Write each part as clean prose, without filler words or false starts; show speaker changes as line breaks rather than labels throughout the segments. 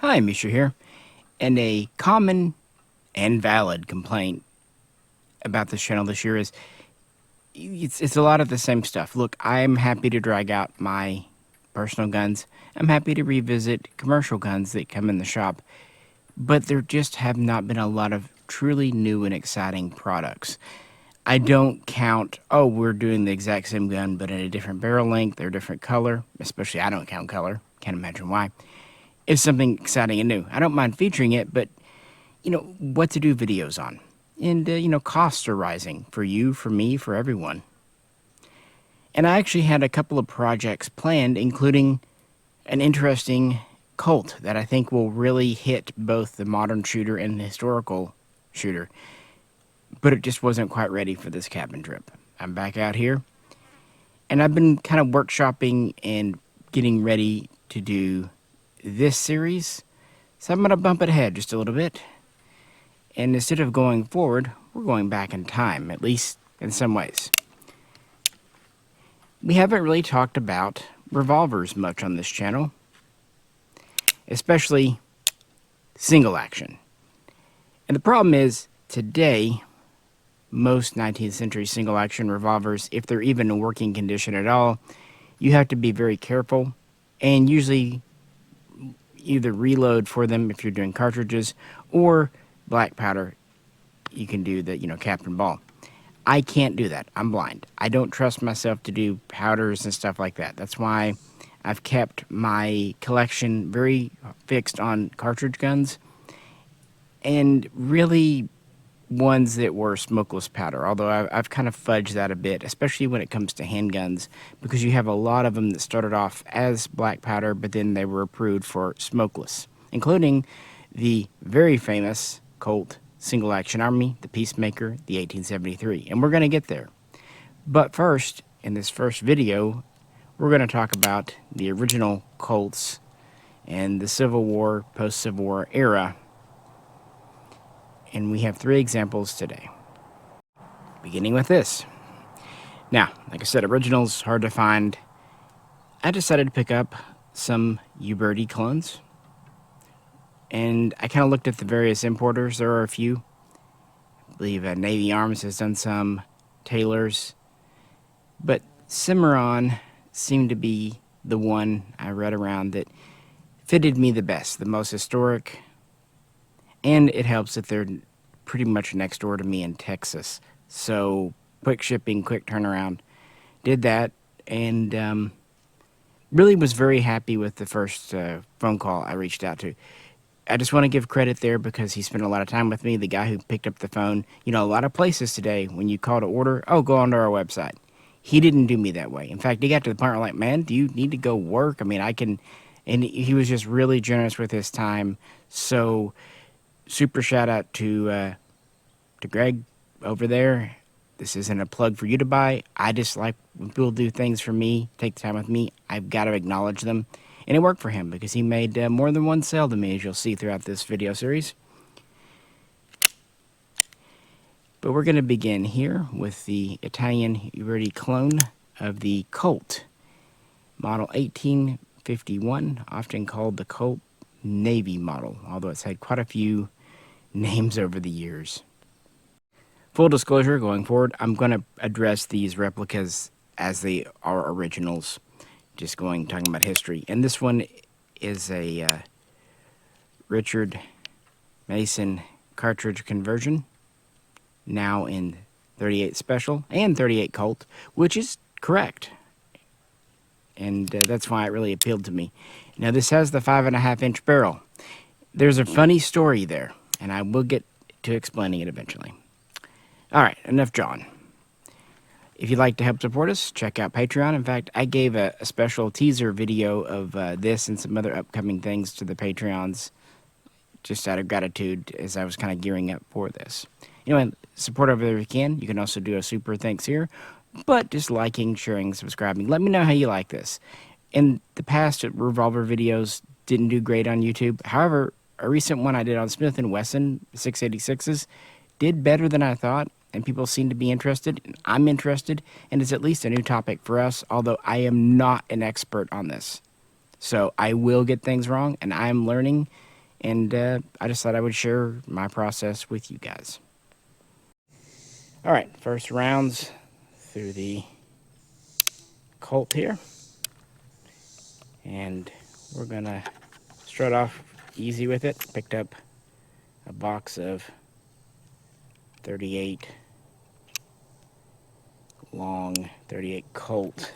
Hi, Misha here, and a common and valid complaint about this channel this year is it's a lot of the same stuff. Look, I'm happy to drag out my personal guns. I'm happy to revisit commercial guns that come in the shop, but there just have not been a lot of truly new and exciting products. I don't count, oh, we're doing the exact same gun, but in a different barrel length or different color. Especially, I don't count color. Can't imagine why. It's something exciting and new. I don't mind featuring it, but, what to do videos on. And, costs are rising for you, for me, for everyone. And I actually had a couple of projects planned, including an interesting Colt that I think will really hit both the modern shooter and the historical shooter. But it just wasn't quite ready for this cabin trip. I'm back out here, and I've been kind of workshopping and getting ready to do this series. So I'm going to bump it ahead just a little bit. And instead of going forward, we're going back in time, at least in some ways. We haven't really talked about revolvers much on this channel, especially single action. And the problem is, today, most 19th century single action revolvers, if they're even in working condition at all, you have to be very careful and usually either reload for them if you're doing cartridges, or black powder, you can do the, cap and ball. I can't do that. I'm blind. I don't trust myself to do powders and stuff like that. That's why I've kept my collection very fixed on cartridge guns, and really ones that were smokeless powder, although I've kind of fudged that a bit, especially when it comes to handguns, because you have a lot of them that started off as black powder, but then they were approved for smokeless, including the very famous Colt Single Action Army, the Peacemaker, the 1873, and we're going to get there. But first, in this first video, we're going to talk about the original Colts and the Civil War, post-Civil War era. And we have 3 examples today, beginning with this. Now, like I said, originals hard to find. I decided to pick up some Uberti clones, and I kind of looked at the various importers. There are a few. I believe Navy Arms has done some, Taylor's, but Cimarron seemed to be the one I read around that fitted me the best, the most historic. And it helps that they're pretty much next door to me in Texas. So, quick shipping, quick turnaround. Did that, and really was very happy with the first phone call I reached out to. I just want to give credit there because he spent a lot of time with me. The guy who picked up the phone, a lot of places today, when you call to order, oh, go onto our website. He didn't do me that way. In fact, he got to the point where, like, man, do you need to go work? I mean, I can... And he was just really generous with his time. So... super shout out to Greg over there. This isn't a plug for you to buy. I just like when people do things for me, take the time with me. I've got to acknowledge them. And it worked for him because he made more than one sale to me, as you'll see throughout this video series. But we're going to begin here with the Italian Uberti clone of the Colt, model 1851, often called the Colt Navy model, although it's had quite a few names over the years. Full disclosure, going forward, I'm going to address these replicas as they are originals, just talking about history. And this one is a Richard Mason Cartridge Conversion, now in 38 Special and 38 Colt, which is correct. And that's why it really appealed to me. Now, this has the 5.5-inch barrel. There's a funny story there, and I will get to explaining it eventually. All right, enough John. If you'd like to help support us, check out Patreon. In fact, I gave a special teaser video of this and some other upcoming things to the Patreons, just out of gratitude as I was kind of gearing up for this. Anyway, support over there if you can. You can also do a super thanks here, but just liking, sharing, subscribing. Let me know how you like this. In the past, Revolver videos didn't do great on YouTube. However, a recent one I did on Smith & Wesson 686s did better than I thought, and people seem to be interested. And I'm interested, and it's at least a new topic for us, although I am not an expert on this. So I will get things wrong, and I am learning, and I just thought I would share my process with you guys. All right, first rounds through the Colt here, and we're gonna start off easy with it. Picked up a box of 38 long 38 Colt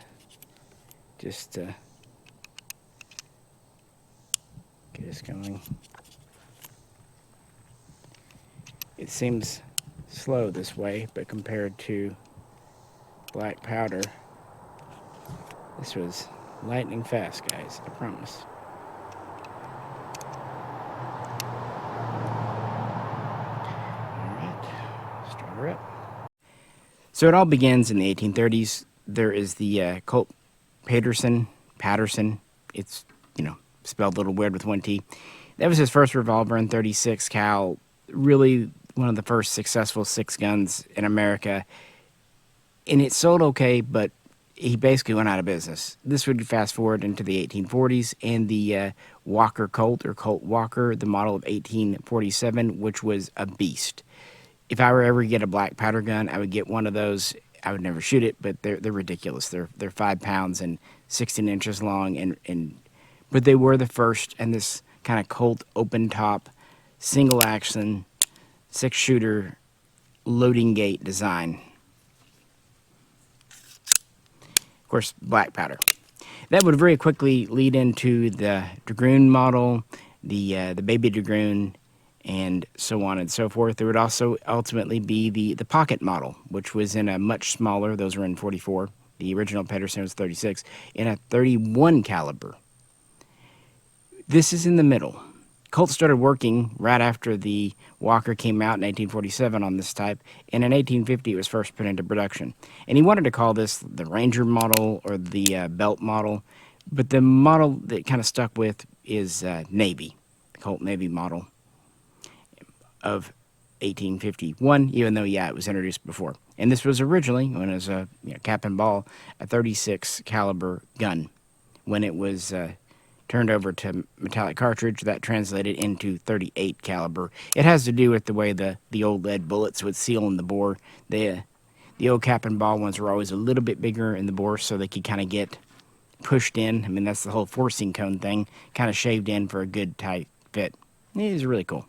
just to get us going. It seems slow this way, but compared to black powder, this was lightning fast, guys, I promise. Alright, start her up. So it all begins in the 1830s. There is the Colt Patterson. It's, spelled a little weird with one T. That was his first revolver in 36 cal. Really one of the first successful 6 guns in America. And it sold okay, but he basically went out of business. This would fast forward into the 1840s, and the Walker Colt, or Colt Walker, the model of 1847, which was a beast. If I were ever to get a black powder gun, I would get one of those. I would never shoot it, but they're ridiculous. They're 5 pounds and 16 inches long, but they were the first, and this kind of Colt open top, single action, 6-shooter loading gate design. Of course, black powder. That would very quickly lead into the Dragoon model, the baby Dragoon, and so on and so forth. There would also ultimately be the pocket model, which was in a much smaller, those were in 44. The original Patterson was 36, in a 31 caliber. This is in the middle. Colt started working right after the Walker came out in 1847 on this type, and in 1850 it was first put into production. And he wanted to call this the Ranger model or the Belt model, but the model that kind of stuck with is Navy, the Colt Navy model of 1851, even though, it was introduced before. And this was originally, when it was a cap and ball, a 36 caliber gun. When it was turned over to metallic cartridge, that translated into 38 caliber. It has to do with the way the old lead bullets would seal in the bore. The old cap and ball ones were always a little bit bigger in the bore, so they could kind of get pushed in. I mean, that's the whole forcing cone thing, kind of shaved in for a good tight fit. It is really cool.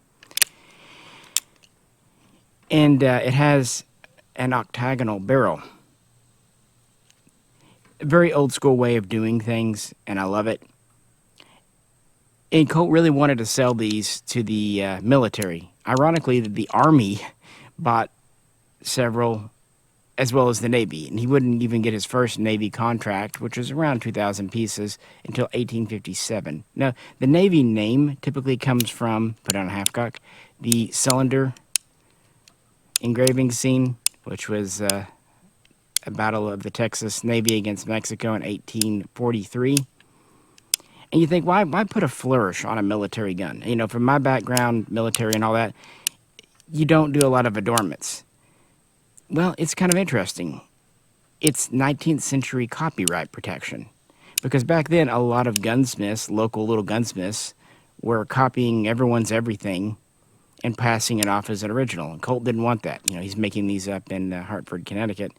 And it has an octagonal barrel. A very old school way of doing things, and I love it. And Colt really wanted to sell these to the military. Ironically, the Army bought several, as well as the Navy. And he wouldn't even get his first Navy contract, which was around 2,000 pieces, until 1857. Now, the Navy name typically comes from, put on a half-cock, the cylinder engraving scene, which was a battle of the Texas Navy against Mexico in 1843. And you think, why put a flourish on a military gun? From my background, military and all that, you don't do a lot of adornments. Well, it's kind of interesting. It's 19th century copyright protection. Because back then, a lot of gunsmiths, local little gunsmiths, were copying everyone's everything and passing it off as an original. And Colt didn't want that. He's making these up in Hartford, Connecticut.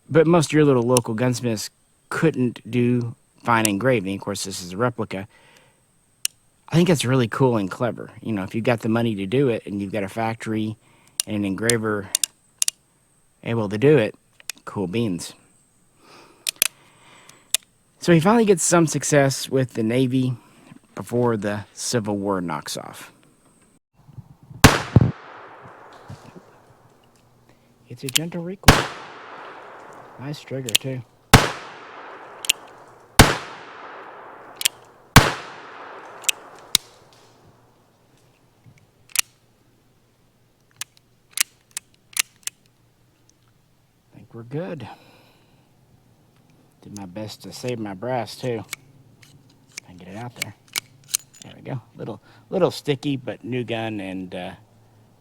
But most of your little local gunsmiths couldn't do fine engraving. Of course, this is a replica. I think that's really cool and clever. If you've got the money to do it and you've got a factory and an engraver able to do it, cool beans. So he finally gets some success with the Navy before the Civil War knocks off. It's a gentle recoil. Nice trigger, too. I think we're good. Did my best to save my brass, too. I can get it out there. There we go. Little sticky, but new gun and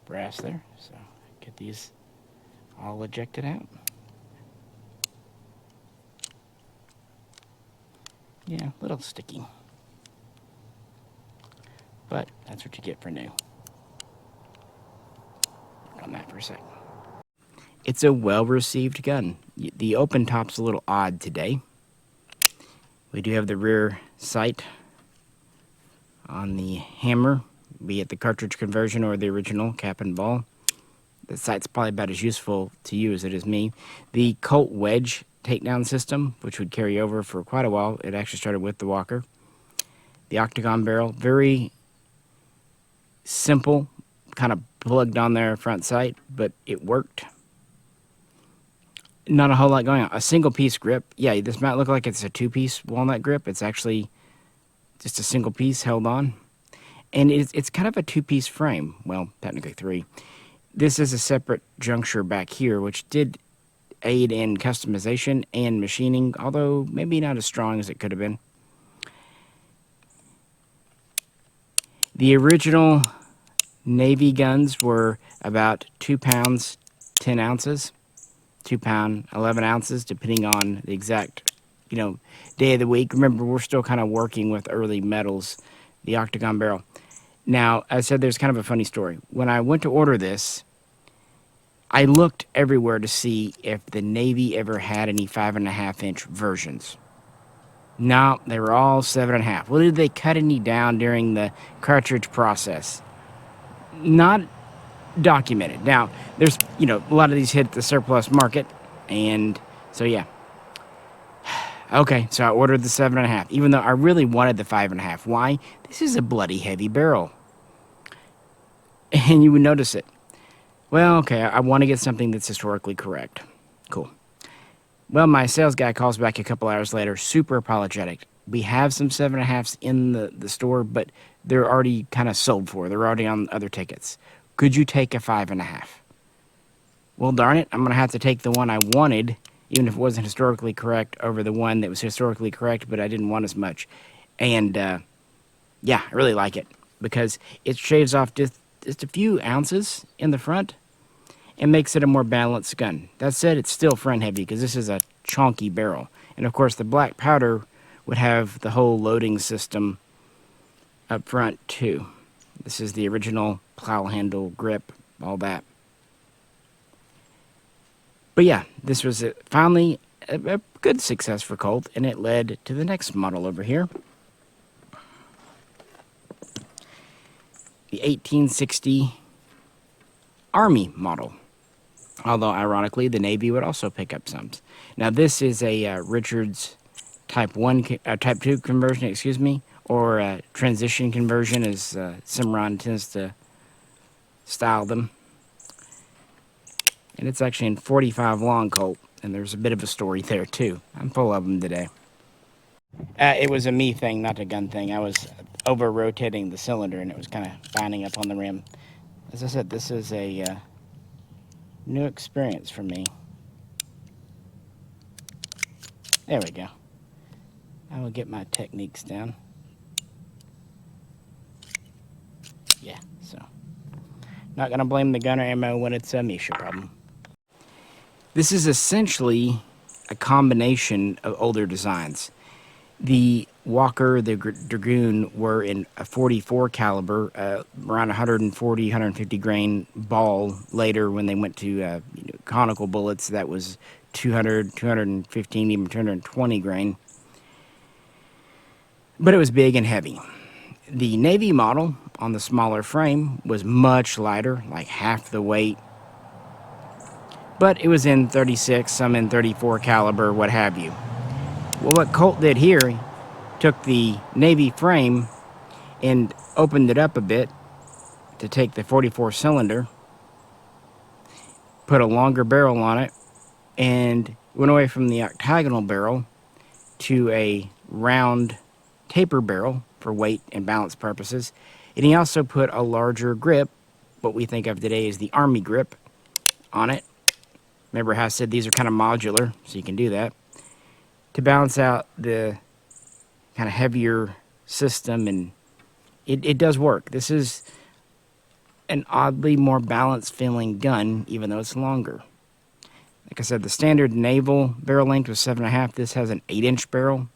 brass there. So get these all ejected out. Yeah, little sticky. but that's what you get for new. Work on that for a sec. It's a well-received gun. The open top's a little odd today. We do have the rear sight on the hammer, be it the cartridge conversion or the original cap and ball. The sight's probably about as useful to you as it is me. The Colt wedge takedown system, which would carry over for quite a while. It actually started with the Walker. The octagon barrel, very simple, kind of plugged on their front sight, but it worked. Not a whole lot going on. A single piece grip. Yeah, this might look like it's a two-piece walnut grip. It's actually just a single piece held on. And it's kind of a two-piece frame. Well, technically three. This is a separate juncture back here, which did aid in customization and machining, although maybe not as strong as it could have been. The original Navy guns were about 2 pounds, 10 ounces. 2 pound, 11 ounces, depending on the exact, day of the week. Remember, we're still kind of working with early metals, the octagon barrel. Now, as I said, there's kind of a funny story. When I went to order this, I looked everywhere to see if the Navy ever had any 5.5-inch versions. No, they were all 7.5. Well, did they cut any down during the cartridge process? Not documented. Now, there's, a lot of these hit the surplus market, and so, yeah. Okay, so I ordered the 7.5, even though I really wanted the 5.5. Why? This is a bloody heavy barrel. And you would notice it. Well, okay, I want to get something that's historically correct. Cool. Well, my sales guy calls back a couple hours later, super apologetic. We have some 7.5s in the store, but they're already kind of sold for. They're already on other tickets. Could you take a 5.5? Well, darn it, I'm going to have to take the one I wanted, even if it wasn't historically correct, over the one that was historically correct, but I didn't want as much. And, yeah, I really like it, because it shaves off just a few ounces in the front and makes it a more balanced gun. That said, it's still front heavy, because this is a chonky barrel. And, of course, the black powder would have the whole loading system up front, too. This is the original plow handle, grip, all that. But yeah, this was finally a good success for Colt, and it led to the next model over here. The 1860 Army model. Although, ironically, the Navy would also pick up some. Now, this is a Richards Type 2 conversion, or transition conversion, as Cimarron tends to style them. And it's actually in 45 long Colt, and there's a bit of a story there, too. I'm full of them today. It was a me thing, not a gun thing. I was over-rotating the cylinder, and it was kind of binding up on the rim. As I said, this is a new experience for me. There we go. I will get my techniques down. Yeah, so. Not going to blame the gunner ammo when it's a Misha problem. This is essentially a combination of older designs. The Walker, the Dragoon were in a 44 caliber, around 140, 150 grain ball. Later, when they went to conical bullets, that was 200, 215, even 220 grain. But it was big and heavy. The Navy model on the smaller frame was much lighter, like half the weight. But it was in 36, some in 34 caliber, what have you. Well, what Colt did here, he took the Navy frame and opened it up a bit to take the 44 cylinder, put a longer barrel on it, and went away from the octagonal barrel to a round taper barrel for weight and balance purposes. And he also put a larger grip, what we think of today as the Army grip, on it. Remember how I said these are kind of modular, so you can do that, to balance out the kind of heavier system, and it does work. This is an oddly more balanced feeling gun, even though it's longer. Like I said, the standard naval barrel length was 7.5. This has an 8-inch barrel,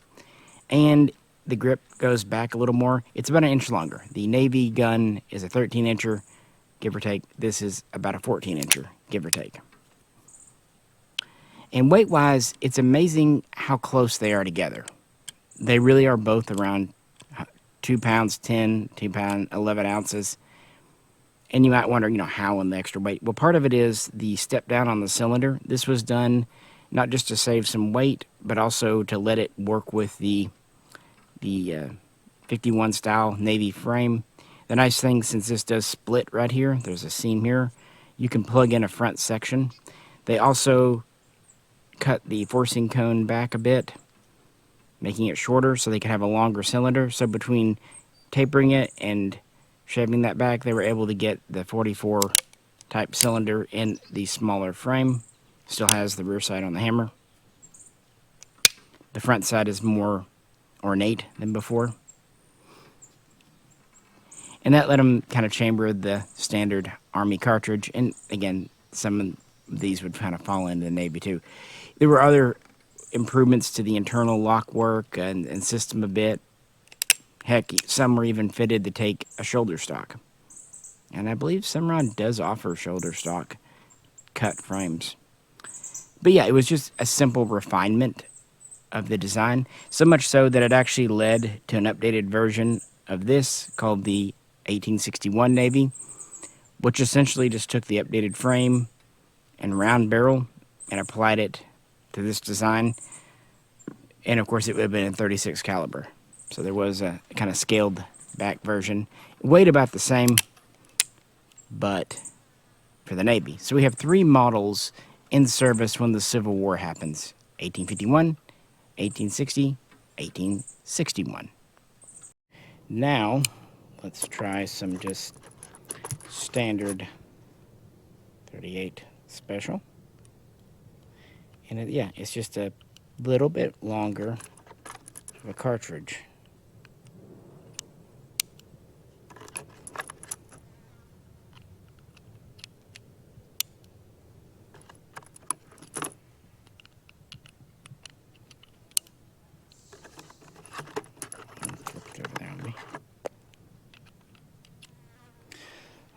and the grip goes back a little more. It's about an inch longer. The Navy gun is a 13-incher, give or take. This is about a 14-incher, give or take. And weight-wise, it's amazing how close they are together. They really are both around 2 pounds 10, 2 pound 11 ounces. And you might wonder, how in the extra weight? Well, part of it is the step down on the cylinder. This was done not just to save some weight, but also to let it work with the 51 style Navy frame. The nice thing, since this does split right here, there's a seam here, you can plug in a front section. They also cut the forcing cone back a bit, making it shorter so they could have a longer cylinder. So between tapering it and shaving that back, they were able to get the 44 type cylinder in the smaller frame. Still has the rear side on the hammer. The front side is more ornate than before. And that let them kind of chamber the standard Army cartridge. And again, some of these would kind of fall into the Navy too. There were other improvements to the internal lock work and system a bit. Heck, some were even fitted to take a shoulder stock. And I believe Cimarron does offer shoulder stock cut frames. But yeah, it was just a simple refinement of the design. So much so that it actually led to an updated version of this called the 1861 Navy, which essentially just took the updated frame and round barrel and applied it to this design. And of course, it would have been in 36 caliber. So there was a kind of scaled back version. It weighed about the same, but for the Navy. So we have 3 models in service when the Civil War happens: 1851, 1860, 1861. Now, let's try some just standard 38 special. And it's just a little bit longer of a cartridge. Flipped over there on me.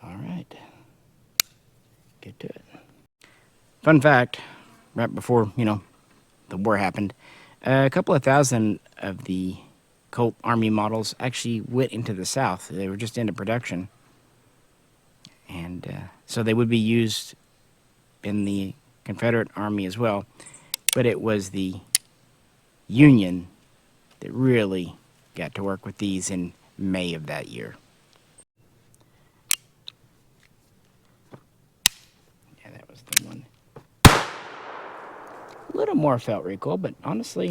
All right. Get to it. Fun fact, right before, the war happened, a couple of thousand of the Colt Army models actually went into the South. They were just into production. And so they would be used in the Confederate Army as well. But it was the Union that really got to work with these in May of that year. Yeah, that was the one. A little more felt recoil, but honestly,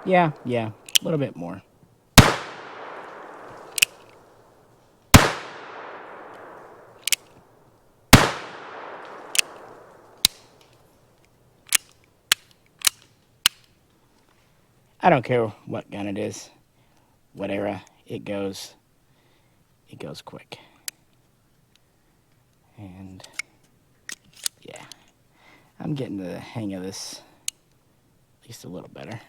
yeah, a little bit more. I don't care what gun it is, what era, it goes quick. And yeah, I'm getting the hang of this at least a little better.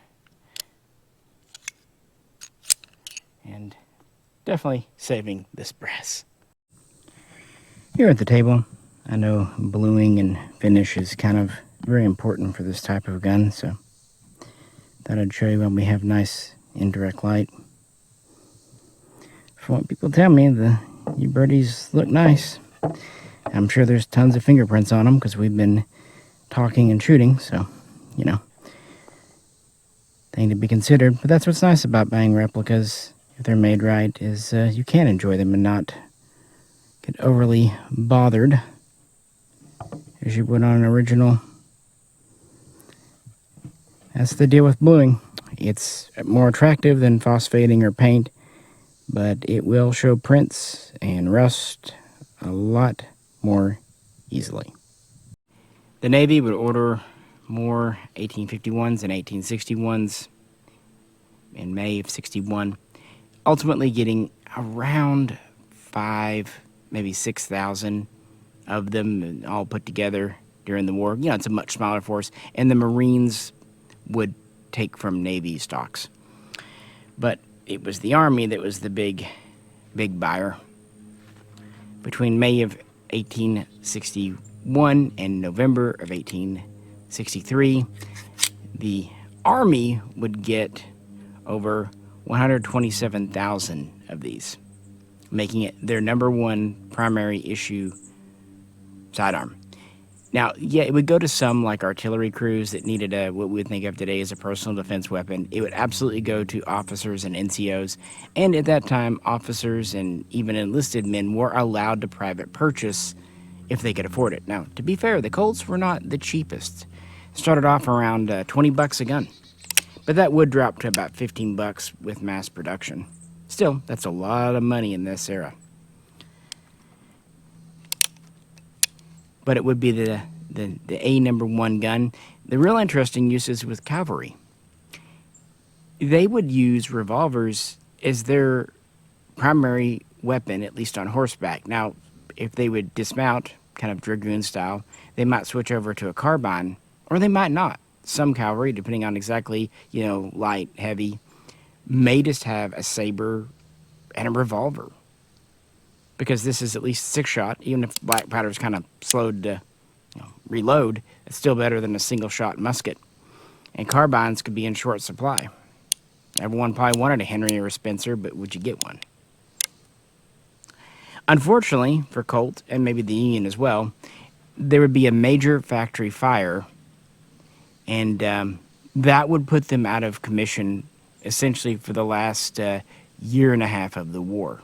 And definitely saving this brass. Here at the table, I know bluing and finish is kind of very important for this type of gun, so thought I'd show you when we have nice indirect light. From what people tell me, the U-birdies look nice. I'm sure there's tons of fingerprints on them because we've been talking and shooting, so, thing to be considered. But that's what's nice about buying replicas, if they're made right, is you can enjoy them and not get overly bothered as you would on an original. That's the deal with bluing. It's more attractive than phosphating or paint, but it will show prints and rust a lot more easily. The Navy would order more 1851s and 1861s in May of 61, ultimately getting around 5, maybe 6,000 of them all put together during the war. It's a much smaller force, and the Marines would take from Navy stocks. But it was the Army that was the big buyer. Between May of 1861 and November of 1863, the Army would get over 127,000 of these, making it their #1 primary issue sidearm. Now, yeah, it would go to some like artillery crews that needed what we would think of today as a personal defense weapon. It would absolutely go to officers and NCOs. And at that time, officers and even enlisted men were allowed to private purchase if they could afford it. Now, to be fair, the Colts were not the cheapest. Started off around $20 a gun. But that would drop to about $15 with mass production. Still, that's a lot of money in this era. But it would be the #1 gun. The real interesting use is with cavalry. They would use revolvers as their primary weapon, at least on horseback. Now, if they would dismount, kind of dragoon style, they might switch over to a carbine, or they might not. Some cavalry, depending on exactly, light, heavy, may just have a saber and a revolver. Because this is at least 6-shot, even if black powder is kind of slowed to reload, it's still better than a single-shot musket. And carbines could be in short supply. Everyone probably wanted a Henry or a Spencer, but would you get one? Unfortunately for Colt, and maybe the Union as well, there would be a major factory fire, and that would put them out of commission essentially for the last year and a half of the war.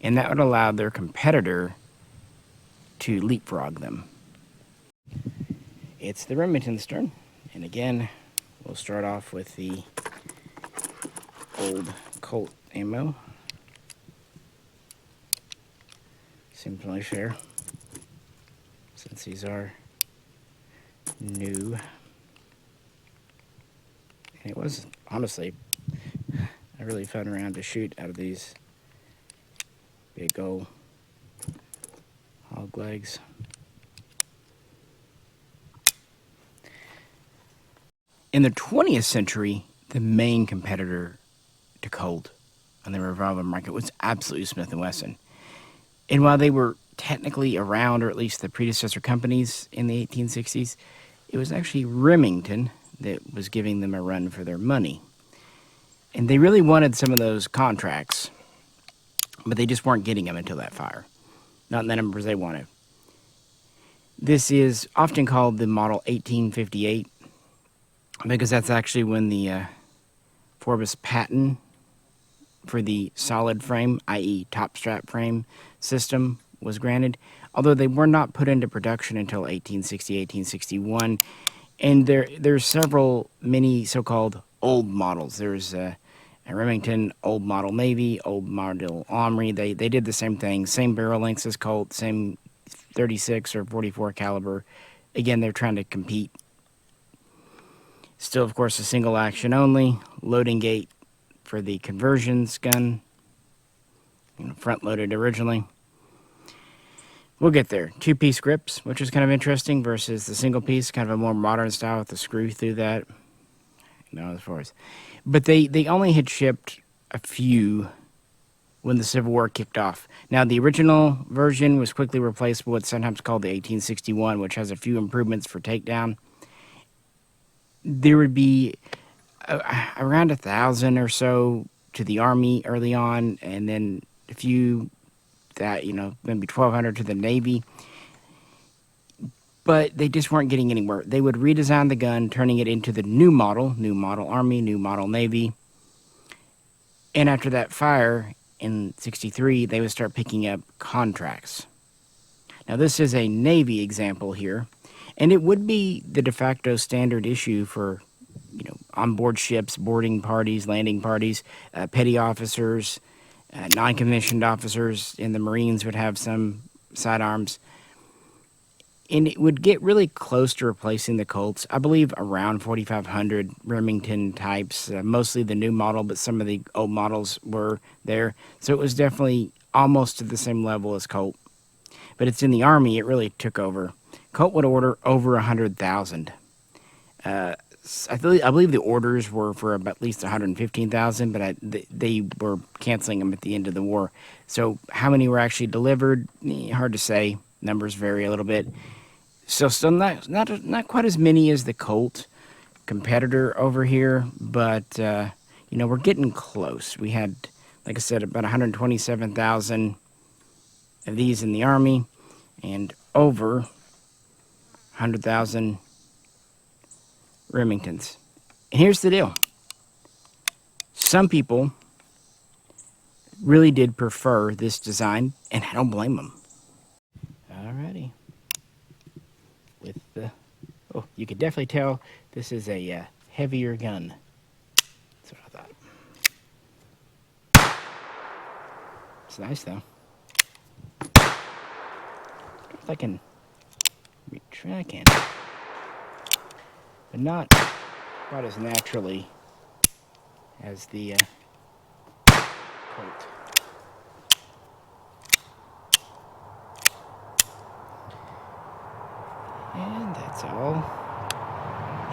And that would allow their competitor to leapfrog them. It's the Remington's turn. And again, we'll start off with the old Colt ammo. Simply share, since these are new. And it was, honestly, a really fun round to shoot out of these big old hog legs. In the 20th century, the main competitor to Colt on the revolver market was absolutely Smith & Wesson. And while they were technically around, or at least the predecessor companies in the 1860s, it was actually Remington that was giving them a run for their money. And they really wanted some of those contracts, but they just weren't getting them until that fire. Not in the numbers they wanted. This is often called the model 1858, because that's actually when the Forbes patent for the solid frame, i.e. top strap frame system, was granted, although they were not put into production until 1860, 1861. And there's many so-called old models. There's a Remington, old model Navy, old model Armory. They did the same thing, same barrel lengths as Colt, same 36 or 44 caliber. Again, they're trying to compete. Still, of course, a single action only, loading gate for the conversions gun, front loaded originally. We'll get there. 2-piece grips, which is kind of interesting, versus the single piece, kind of a more modern style with the screw through that. As far as, but they only had shipped a few when the Civil War kicked off. Now, the original version was quickly replaced with what's sometimes called the 1861, which has a few improvements for takedown. There would be around 1,000 or so to the Army early on, and then a few that, maybe 1,200 to the Navy. But they just weren't getting anywhere. They would redesign the gun, turning it into the new model Army, new model Navy. And after that fire in 63, they would start picking up contracts. Now, this is a Navy example here, and it would be the de facto standard issue for, onboard ships, boarding parties, landing parties, petty officers, non-commissioned officers in the Marines would have some sidearms. And it would get really close to replacing the Colts. I believe around 4,500 Remington types, mostly the new model, but some of the old models were there. So it was definitely almost to the same level as Colt. But it's in the Army, it really took over. Colt would order over 100,000. I believe the orders were for about at least 115,000, but they were canceling them at the end of the war. So how many were actually delivered? Hard to say. Numbers vary a little bit. So still not quite as many as the Colt competitor over here, but we're getting close. We had, like I said, about 127,000 of these in the Army, and over 100,000 Remingtons. And here's the deal. Some people really did prefer this design, and I don't blame them. Alrighty. Oh, you could definitely tell this is a heavier gun. That's what I thought. It's nice, though. If I can retract it, but not quite as naturally as the Colt. And that's all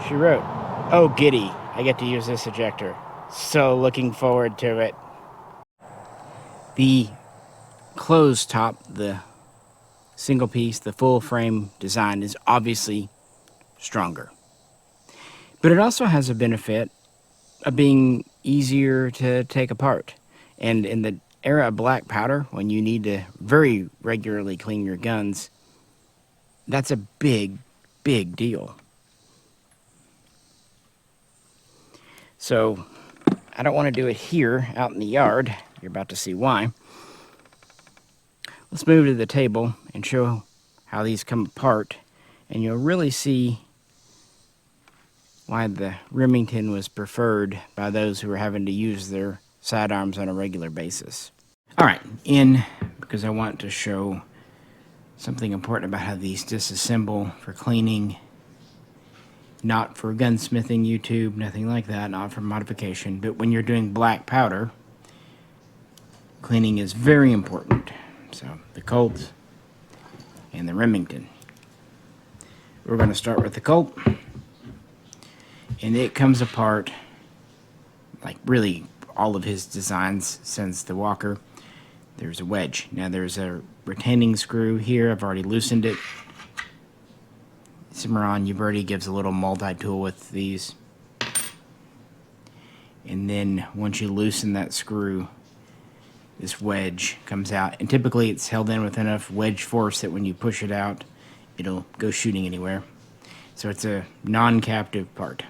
she wrote. Oh, giddy. I get to use this ejector. So looking forward to it. The closed top, the single piece, the full frame design is obviously stronger. But it also has a benefit of being easier to take apart. And in the era of black powder, when you need to very regularly clean your guns, that's a big, big deal. So I don't want to do it here out in the yard. You're about to see why. Let's move to the table and show how these come apart, and you'll really see why the Remington was preferred by those who were having to use their sidearms on a regular basis. Alright, because I want to show something important about how these disassemble for cleaning, not for gunsmithing YouTube, nothing like that, not for modification, but when you're doing black powder, cleaning is very important. So, the Colt and the Remington. We're going to start with the Colt, and it comes apart like really all of his designs since the Walker. There's a wedge. Now there's a retaining screw here. I've already loosened it. Cimarron Uberti gives a little multi-tool with these. And then once you loosen that screw, this wedge comes out. And typically it's held in with enough wedge force that when you push it out, it'll go shooting anywhere. So it's a non-captive part.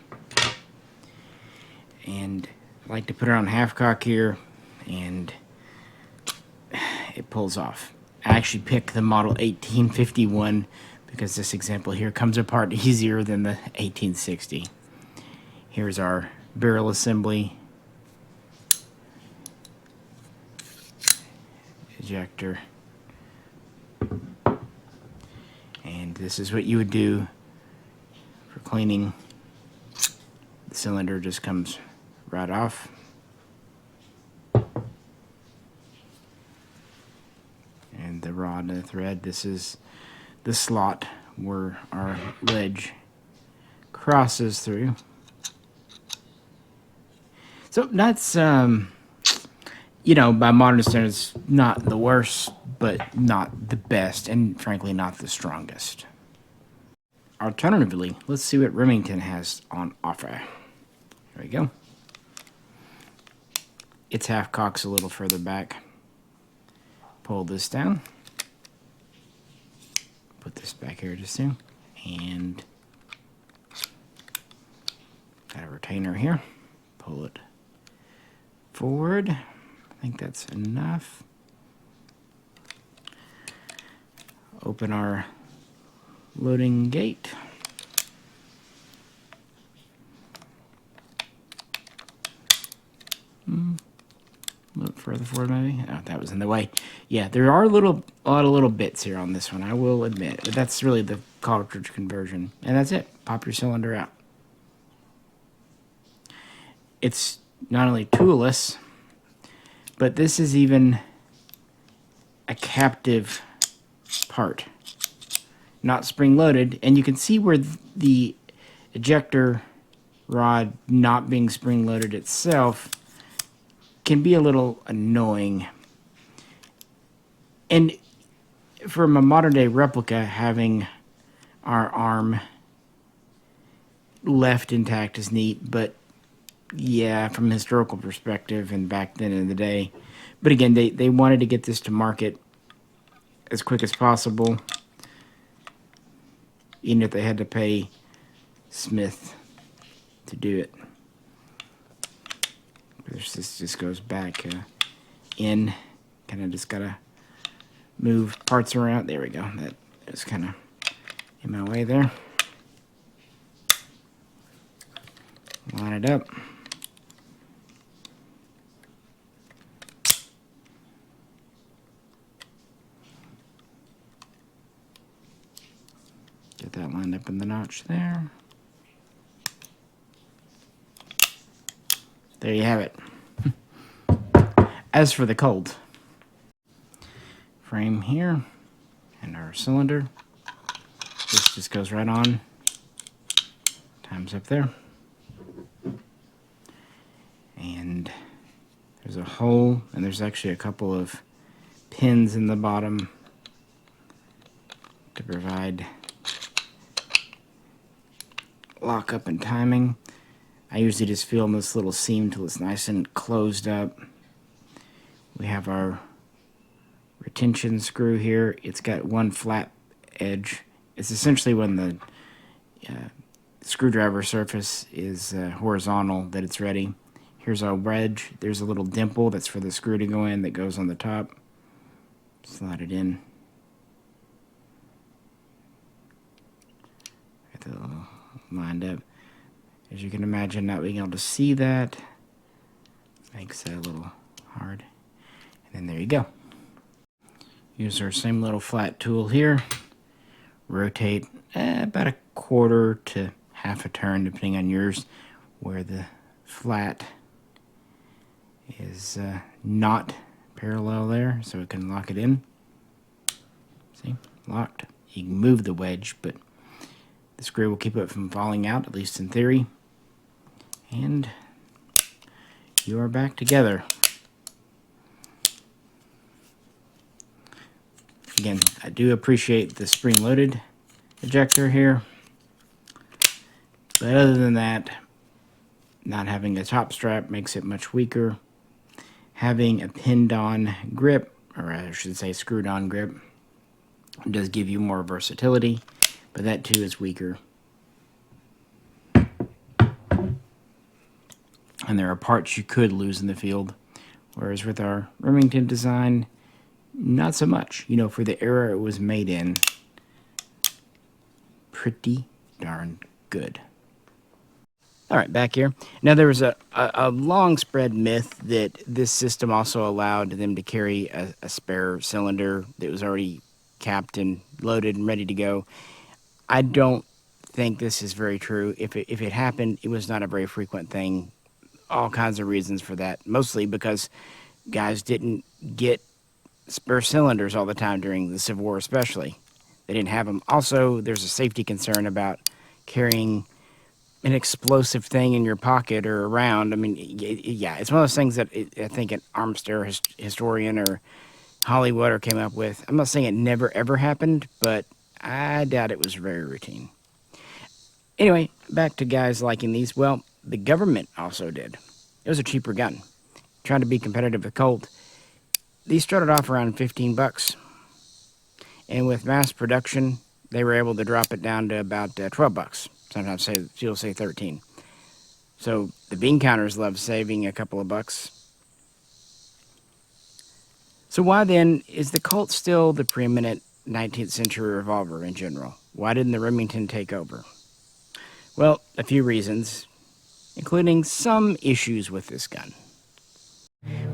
And I like to put it on half cock here, and it pulls off. I actually picked the model 1851 because this example here comes apart easier than the 1860. Here's our barrel assembly, ejector, and this is what you would do for cleaning. The cylinder just comes right off. And the rod and the thread, this is the slot where our ledge crosses through. So that's, by modern standards, not the worst, but not the best, and frankly not the strongest. Alternatively, let's see what Remington has on offer. There we go. Its half cock's a little further back. Pull this down. Put this back here just soon. And got a retainer here. Pull it forward. I think that's enough. Open our loading gate. A little further forward, maybe. Oh, that was in the way. Yeah, there are a lot of little bits here on this one, I will admit. But that's really the cartridge conversion. And that's it. Pop your cylinder out. It's not only toolless, but this is even a captive part. Not spring-loaded. And you can see where the ejector rod not being spring-loaded itself can be a little annoying. And from a modern-day replica, having our arm left intact is neat, but yeah, from a historical perspective and back then in the day. But again, they wanted to get this to market as quick as possible, even if they had to pay Smith to do it. This just goes back in. Kind of just gotta move parts around. There we go. That is kind of in my way there. Line it up. Get that lined up in the notch there. There you have it. As for the Colt, frame here and our cylinder, this just goes right on, times up there, and there's a hole, and there's actually a couple of pins in the bottom to provide lockup and timing. I usually just feel in this little seam till it's nice and closed up. We have our retention screw here. It's got one flat edge. It's essentially when the screwdriver surface is horizontal that it's ready. Here's our wedge. There's a little dimple that's for the screw to go in that goes on the top. Slide it in. Get that all lined up. As you can imagine, not being able to see that makes that a little hard. And there you go. Use our same little flat tool here. Rotate about a quarter to half a turn, depending on yours, where the flat is not parallel there, so it can lock it in. See, locked. You can move the wedge, but the screw will keep it from falling out, at least in theory. And you are back together. Again, I do appreciate the spring-loaded ejector here, but other than that, not having a top strap makes it much weaker. Having a pinned-on grip, or I should say screwed-on grip, does give you more versatility, but that too is weaker. And there are parts you could lose in the field, whereas with our Remington design, not so much. You know, for the era it was made in, pretty darn good. All right, back here. Now, there was a long spread myth that this system also allowed them to carry a spare cylinder that was already capped and loaded and ready to go. I don't think this is very true. If it happened, it was not a very frequent thing. All kinds of reasons for that, mostly because guys didn't get spare cylinders all the time during the Civil War, especially. They didn't have them. Also, there's a safety concern about carrying an explosive thing in your pocket or around. I mean, yeah, it's one of those things that I think an arms historian or Hollywood came up with. I'm not saying it never ever happened, but I doubt it was very routine. Anyway, back to guys liking these. Well, the government also did. It was a cheaper gun. Trying to be competitive with Colt. These started off around 15 bucks. And with mass production, they were able to drop it down to about 12 bucks. Sometimes you'll say 13. So the bean counters love saving a couple of bucks. So why then is the Colt still the preeminent 19th century revolver in general? Why didn't the Remington take over? Well, a few reasons, including some issues with this gun.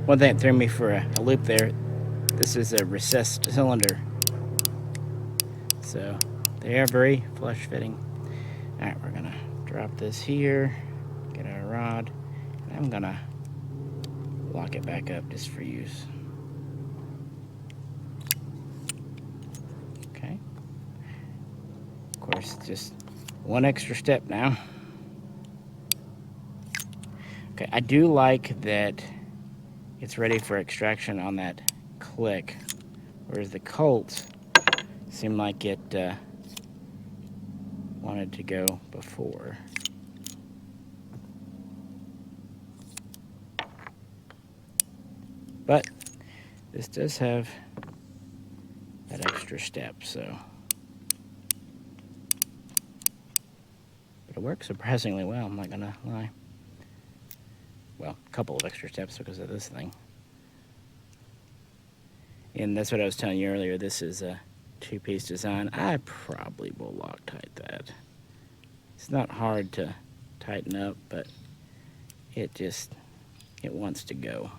One thing that threw me for a loop there, this is a recessed cylinder. So they are very flush fitting. All right, we're gonna drop this here, get our rod, and I'm gonna lock it back up just for use. Okay. Of course, just one extra step now. I do like that it's ready for extraction on that click, whereas the Colt seemed like it wanted to go before. But this does have that extra step, so. But it works surprisingly well, I'm not gonna lie. Well, a couple of extra steps because of this thing. And that's what I was telling you earlier, this is a two-piece design. I probably will Loctite that. It's not hard to tighten up, but it wants to go.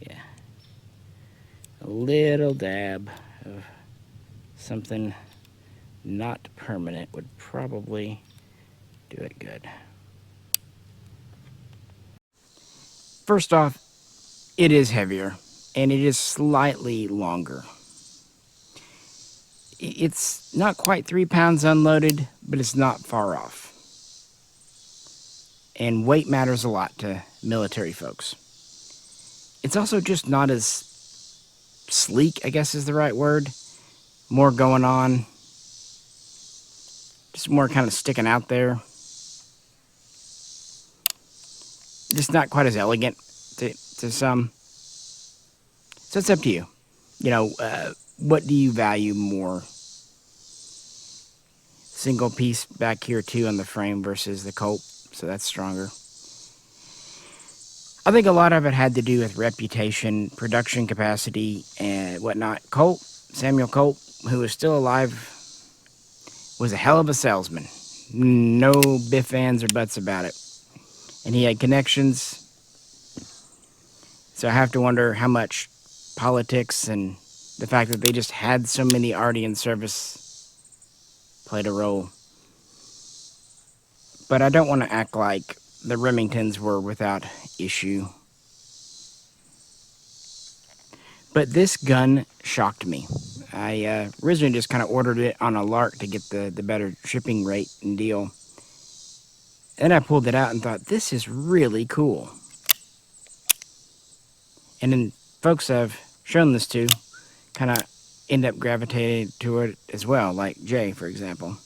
Yeah. A little dab of something not permanent would probably do it good. First off, it is heavier, and it is slightly longer. It's not quite 3 pounds unloaded, but it's not far off. And weight matters a lot to military folks. It's also just not as sleek, I guess is the right word. More going on. Just more kind of sticking out there. Just not quite as elegant to some. So it's up to you. You know, what do you value more? Single piece back here too on the frame versus the Colt, so that's stronger. I think a lot of it had to do with reputation, production capacity, and whatnot. Colt, Samuel Colt, who is still alive, was a hell of a salesman. No biff, ands, or buts about it. And he had connections. So I have to wonder how much politics and the fact that they just had so many already in service played a role. But I don't want to act like the Remingtons were without issue. But this gun shocked me. I originally just kind of ordered it on a lark to get the better shipping rate and deal. Then I pulled it out and thought, this is really cool. And then folks I've shown this to kind of end up gravitating to it as well, like Jay, for example.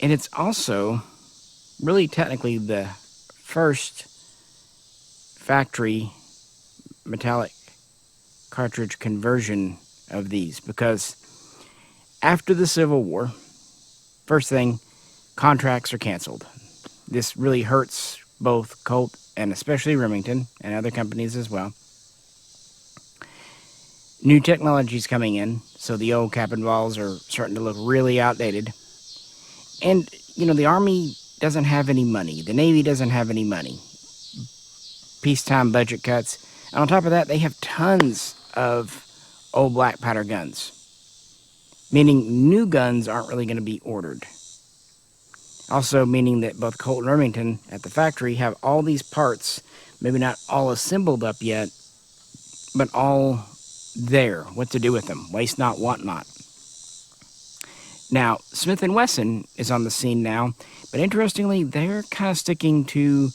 And it's also really technically the first factory metallic cartridge conversion of these, because after the Civil War, first thing, contracts are canceled. This really hurts both Colt and especially Remington and other companies as well. New technology's coming in, so the old cap and balls are starting to look really outdated. And, you know, the Army doesn't have any money. The Navy doesn't have any money. Peacetime budget cuts. And on top of that, they have tons of old black powder guns. Meaning new guns aren't really going to be ordered. Also meaning that both Colt and Remington at the factory have all these parts, maybe not all assembled up yet, but all there. What to do with them? Waste not, want not. Now, Smith & Wesson is on the scene now, but interestingly, they're kind of sticking to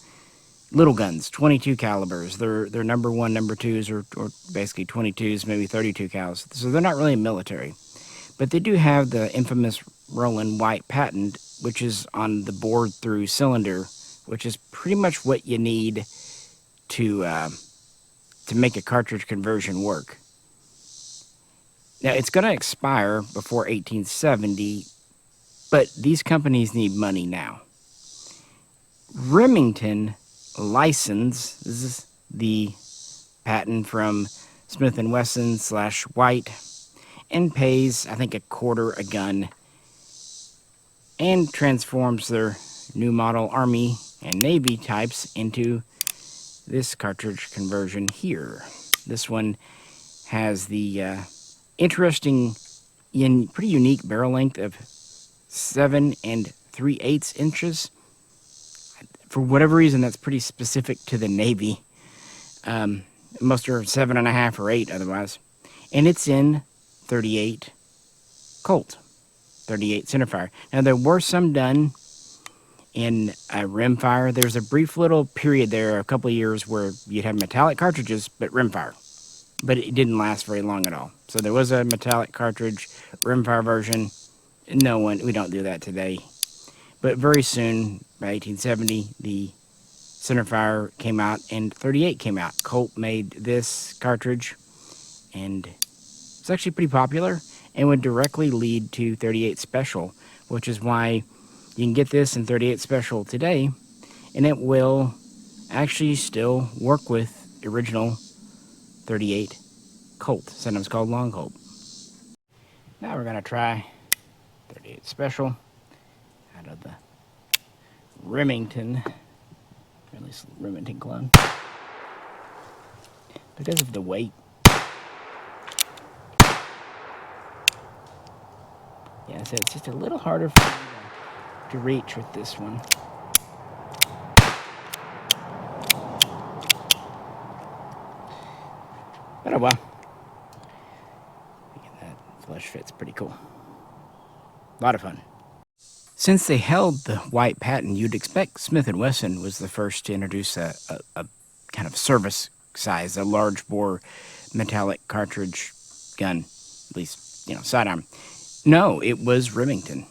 little guns, 22 calibers. They're number 1, number 2s, or basically 22s, maybe 32 cals. So they're not really military. But they do have the infamous Roland White patent, which is on the bored-through cylinder, which is pretty much what you need to make a cartridge conversion work. Now, it's going to expire before 1870, but these companies need money now. Remington licenses the patent from Smith & Wesson / White and pays, I think, $0.25 a gun and transforms their new model Army and Navy types into this cartridge conversion here. This one has the interesting, pretty unique barrel length of 7 3/8 inches. For whatever reason, that's pretty specific to the Navy. Most are 7.5 or 8 otherwise. And it's in .38 Colt. .38 centerfire. Now, there were some done in rimfire. There's a brief little period there, a couple of years, where you'd have metallic cartridges, but rimfire. But it didn't last very long at all. So there was a metallic cartridge rimfire version. We don't do that today. But very soon, by 1870, the centerfire came out and .38 came out. Colt made this cartridge, and it's actually pretty popular and would directly lead to .38 Special, which is why you can get this in .38 Special today, and it will actually still work with original .38 Colt, sometimes called Long Colt. Now we're going to try .38 Special out of the Remington, or at least Remington clone. Because of the weight, yeah, so it's just a little harder for me to reach with this one. But oh well. Again, that flush fit's pretty cool. A lot of fun. Since they held the white patent, you'd expect Smith & Wesson was the first to introduce a kind of service size, a large bore metallic cartridge gun, at least, sidearm. No, it was Remington.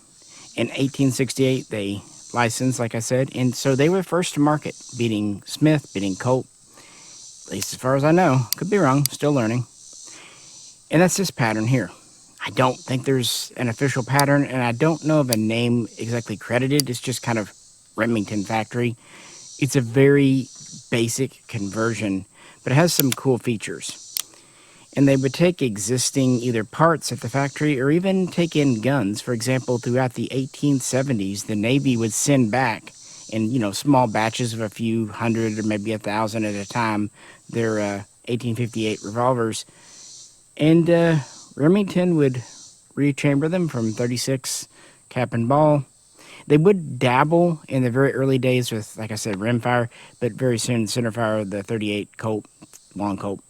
In 1868, they licensed, like I said, and so they were first to market, beating Smith, beating Colt, at least as far as I know. Could be wrong, still learning. And that's this pattern here. I don't think there's an official pattern, and I don't know of a name exactly credited. It's just kind of Remington Factory. It's a very basic conversion, but it has some cool features. And they would take existing either parts at the factory or even take in guns. For example, throughout the 1870s, the Navy would send back in, small batches of a few hundred or maybe 1,000 at a time, their 1858 revolvers. And Remington would rechamber them from .36 cap and ball. They would dabble in the very early days with, like I said, rimfire, but very soon centerfire, the .38 Colt, Long Colt.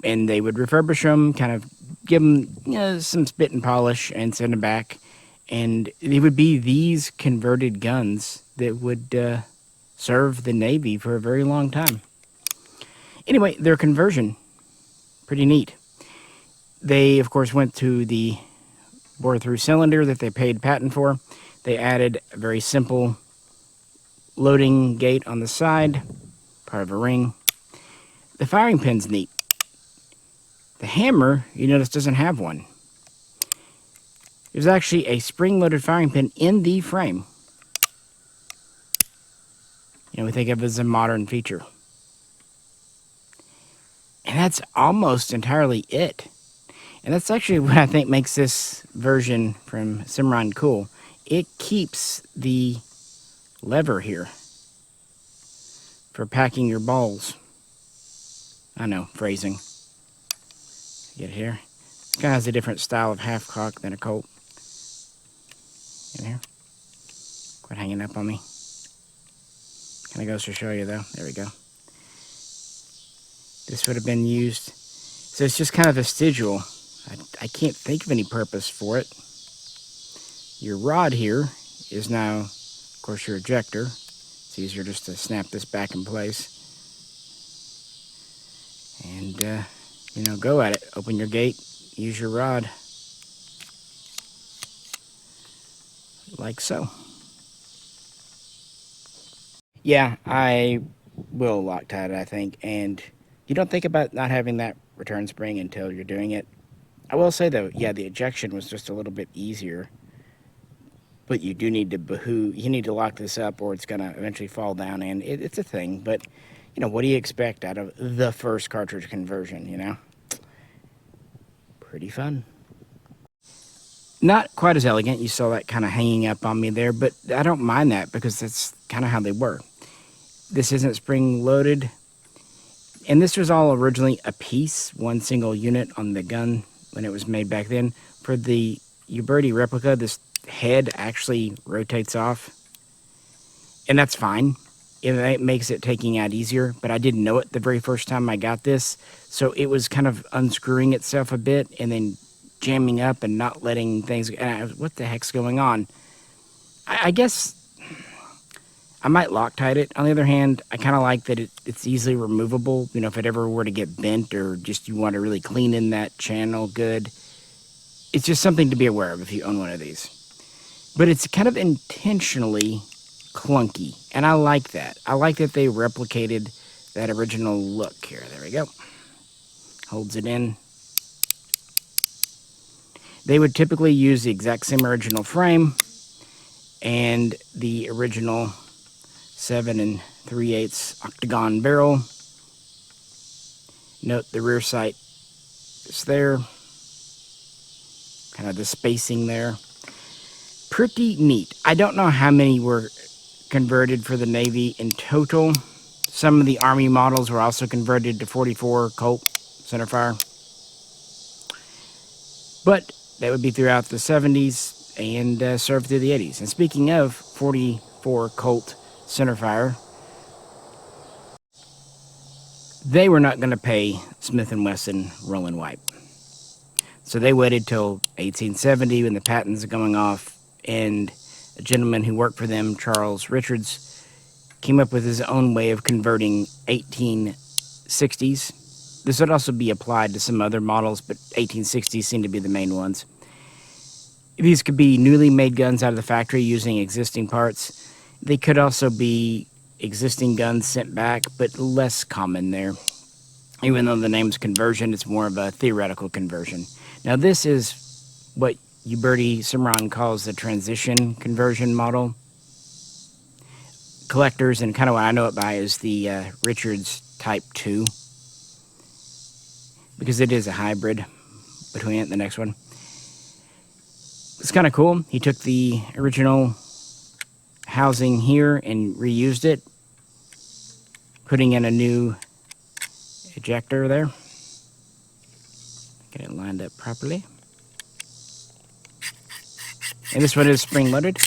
And they would refurbish them, kind of give them some spit and polish and send them back. And it would be these converted guns that would serve the Navy for a very long time. Anyway, their conversion, pretty neat. They, of course, went to the bore-through cylinder that they paid patent for. They added a very simple loading gate on the side, part of a ring. The firing pin's neat. The hammer, you notice, doesn't have one. There's actually a spring-loaded firing pin in the frame. We think of it as a modern feature. And that's almost entirely it. And that's actually what I think makes this version from Cimarron cool. It keeps the lever here for packing your balls. I know, phrasing. Get it here. This guy has a different style of half-cock than a Colt. In here. Quit hanging up on me. Kind of goes to show you, though. There we go. This would have been used. So it's just kind of vestigial. I can't think of any purpose for it. Your rod here is now, of course, your ejector. It's easier just to snap this back in place. And, go at it. Open your gate, use your rod. Like so. Yeah, I will Loctite it, I think. And you don't think about not having that return spring until you're doing it. I will say, though, yeah, the ejection was just a little bit easier. But you do need to you need to lock this up or it's going to eventually fall down. And it's a thing. But, what do you expect out of the first cartridge conversion, Pretty fun. Not quite as elegant. You saw that kind of hanging up on me there. But I don't mind that because that's kind of how they were. This isn't spring-loaded. And this was all originally a piece, one single unit on the gun when it was made back then. For the Uberti replica, this head actually rotates off. And that's fine. It makes it taking out easier. But I didn't know it the very first time I got this. So it was kind of unscrewing itself a bit and then jamming up and not letting things, what the heck's going on? I guess I might Loctite it. On the other hand, I kind of like that it's easily removable. You know, if it ever were to get bent or just you want to really clean in that channel good, it's just something to be aware of if you own one of these. But it's kind of intentionally clunky, and I like that. I like that they replicated that original look here. There we go. Holds it in. They would typically use the exact same original frame and the original 7 3/8 octagon barrel. Note the rear sight is there. Kind of the spacing there. Pretty neat. I don't know how many were converted for the Navy in total. Some of the Army models were also converted to 44 Colt centerfire. But that would be throughout the 70s and served through the 80s. And speaking of 44 Colt centerfire, they were not going to pay Smith & Wesson roll and wipe. So they waited till 1870 when the patents are going off, and a gentleman who worked for them, Charles Richards, came up with his own way of converting 1860s. This would also be applied to some other models, but 1860s seem to be the main ones. These could be newly made guns out of the factory using existing parts. They could also be existing guns sent back, but less common there. Even though the name's conversion, it's more of a theoretical conversion. Now this is what Uberti Cimarron calls the transition conversion model. Collectors, and kind of what I know it by, is the Richards Type 2. Because it is a hybrid between it and the next one. It's kind of cool. He took the original housing here and reused it, putting in a new ejector there. Get it lined up properly. And this one is spring-loaded,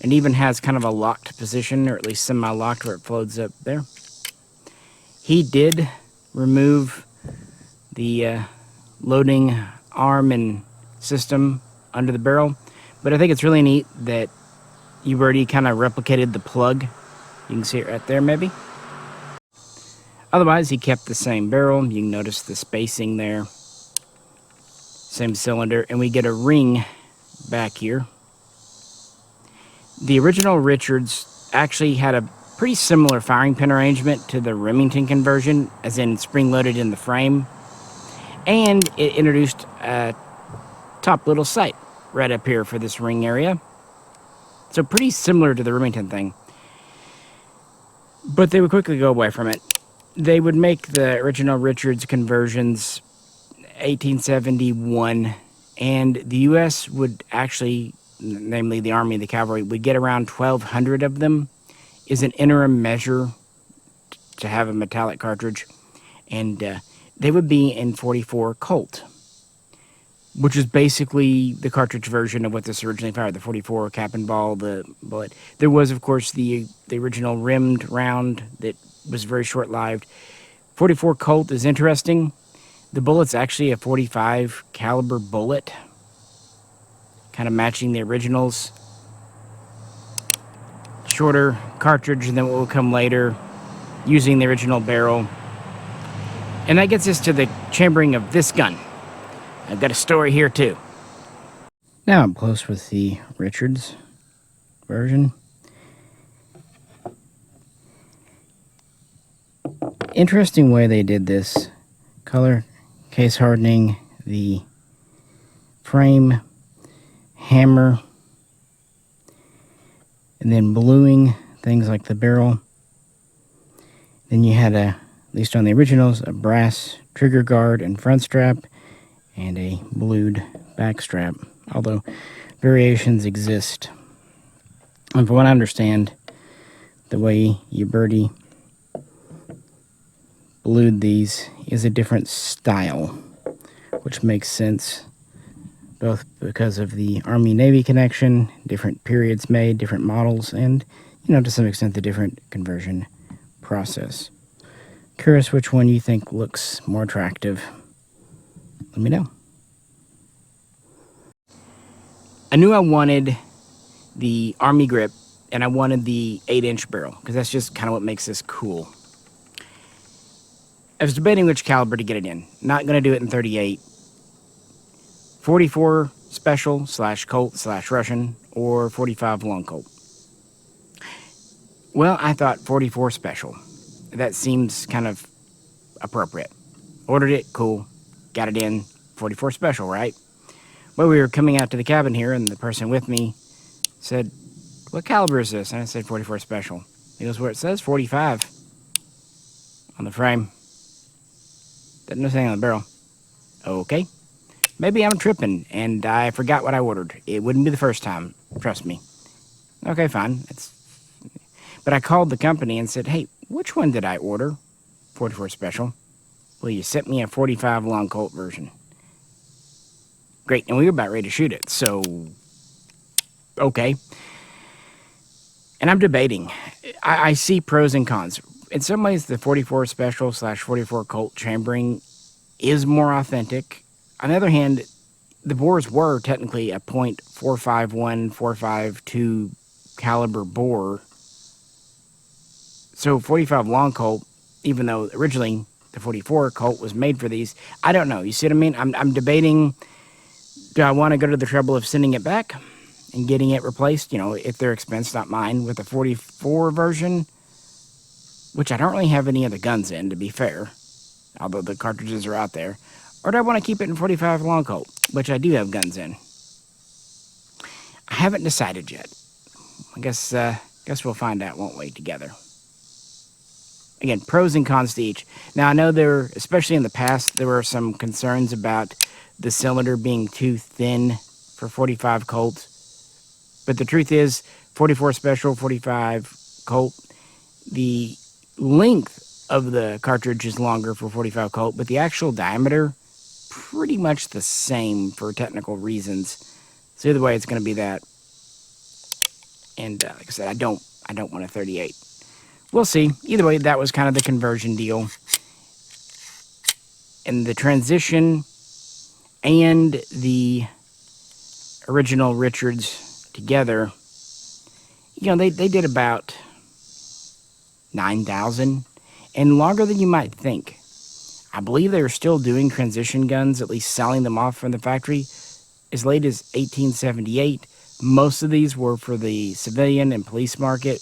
and even has kind of a locked position, or at least semi-locked, where it floats up there. He did remove the loading arm and system under the barrel, but I think it's really neat that Uberti kind of replicated the plug. You can see it right there, maybe. Otherwise, he kept the same barrel. You can notice the spacing there. Same cylinder, and we get a ring back here. The original Richards actually had a pretty similar firing pin arrangement to the Remington conversion, as in spring-loaded in the frame. And it introduced a top little sight right up here for this ring area. So pretty similar to the Remington thing. But they would quickly go away from it. They would make the original Richards conversions 1871, and the U.S. would actually, namely the Army and the Cavalry, would get around 1,200 of them. Is an interim measure to have a metallic cartridge, and they would be in 44 Colt, which is basically the cartridge version of what this originally fired, the 44 cap and ball, the bullet. There was, of course, the original rimmed round that was very short-lived. 44 Colt is interesting. The bullet's actually a 45 caliber bullet, kind of matching the originals. Shorter cartridge than what will come later, using the original barrel. And that gets us to the chambering of this gun. I've got a story here too. Now I'm close with the Richards version. Interesting way they did this. Color case hardening the frame, hammer, and then bluing things like the barrel. Then you had at least on the originals, a brass trigger guard and front strap, and a blued back strap, although variations exist. And from what I understand, the way Uberti blued these is a different style, which makes sense, both because of the Army-Navy connection, different periods made, different models, and, you know, to some extent, the different conversion process. Curious which one you think looks more attractive. Let me know. I knew I wanted the Army grip, and I wanted the 8-inch barrel, because that's just kind of what makes this cool. I was debating which caliber to get it in. Not going to do it in 38. 44 special / Colt / Russian, or 45 long Colt. Well, I thought 44 special. That seems kind of appropriate. Ordered it, cool. Got it in, 44 special, right? Well, we were coming out to the cabin here, and the person with me said, "What caliber is this?" And I said, 44 special. He goes, "Where it says 45 on the frame. Doesn't know anything on the barrel." Okay. Maybe I'm tripping, and I forgot what I ordered. It wouldn't be the first time, trust me. Okay, fine. But I called the company and said, "Hey, which one did I order? 44 special." "Well, you sent me a 45 long Colt version." Great, and we were about ready to shoot it, so okay. And I'm debating. I see pros and cons. In some ways, the 44 special / 44 Colt chambering is more authentic. On the other hand, the bores were technically a .451, .452 caliber bore. So 45 long Colt, even though originally the 44 Colt was made for these, I don't know. You see what I mean? I'm debating, do I want to go to the trouble of sending it back and getting it replaced, at their expense, not mine, with the 44 version, which I don't really have any of the guns in, to be fair, although the cartridges are out there. Or do I want to keep it in 45 long Colt, which I do have guns in? I haven't decided yet. I guess we'll find out, won't we, together. Again, pros and cons to each. Now, I know especially in the past, there were some concerns about the cylinder being too thin for 45 Colt. But the truth is, 44 special, 45 Colt, the length of the cartridge is longer for 45 Colt, but the actual diameter, pretty much the same for technical reasons. So either way, it's going to be that. And like I said, I don't want a 38. We'll see. Either way, that was kind of the conversion deal. And the transition and the original Richards together, they did about 9,000, and longer than you might think. I believe they were still doing transition guns, at least selling them off from the factory, as late as 1878. Most of these were for the civilian and police market.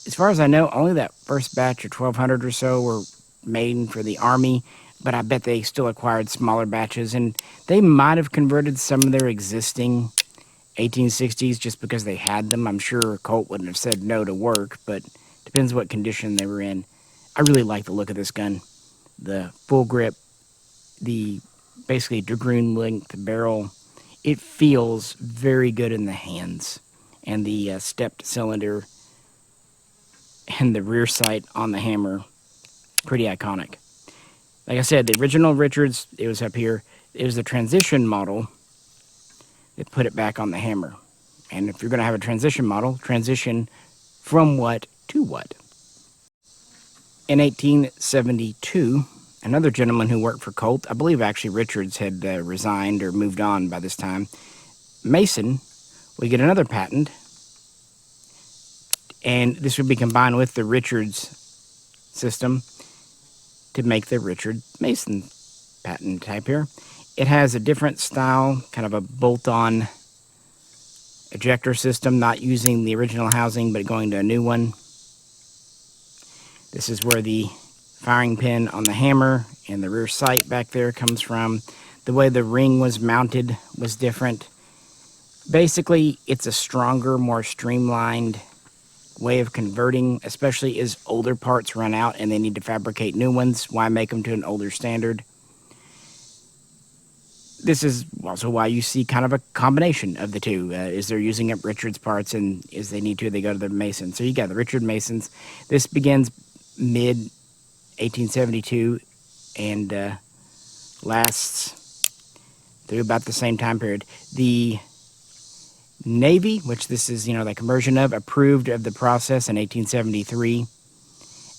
As far as I know, only that first batch of 1,200 or so were made for the Army, but I bet they still acquired smaller batches, and they might have converted some of their existing 1860s just because they had them. I'm sure Colt wouldn't have said no to work, but depends what condition they were in. I really like the look of this gun. The full grip, the basically dragoon length barrel, it feels very good in the hands. And the stepped cylinder and the rear sight on the hammer, pretty iconic. Like I said, the original Richards, it was up here. It was the transition model that put it back on the hammer. And if you're going to have a transition model, transition from what to what? In 1872, another gentleman who worked for Colt, I believe actually Richards had resigned or moved on by this time, Mason would get another patent, and this would be combined with the Richards system to make the Richard Mason patent type here. It has a different style, kind of a bolt-on ejector system, not using the original housing, but going to a new one. This is where the firing pin on the hammer and the rear sight back there comes from. The way the ring was mounted was different. Basically, it's a stronger, more streamlined way of converting, especially as older parts run out and they need to fabricate new ones. Why make them to an older standard? This is also why you see kind of a combination of the two. Is they're using up Richards parts, and as they need to, they go to the Mason. So you got the Richard Masons. This begins mid-1872 and lasts through about the same time period. The Navy, which this is, the conversion of, approved of the process in 1873,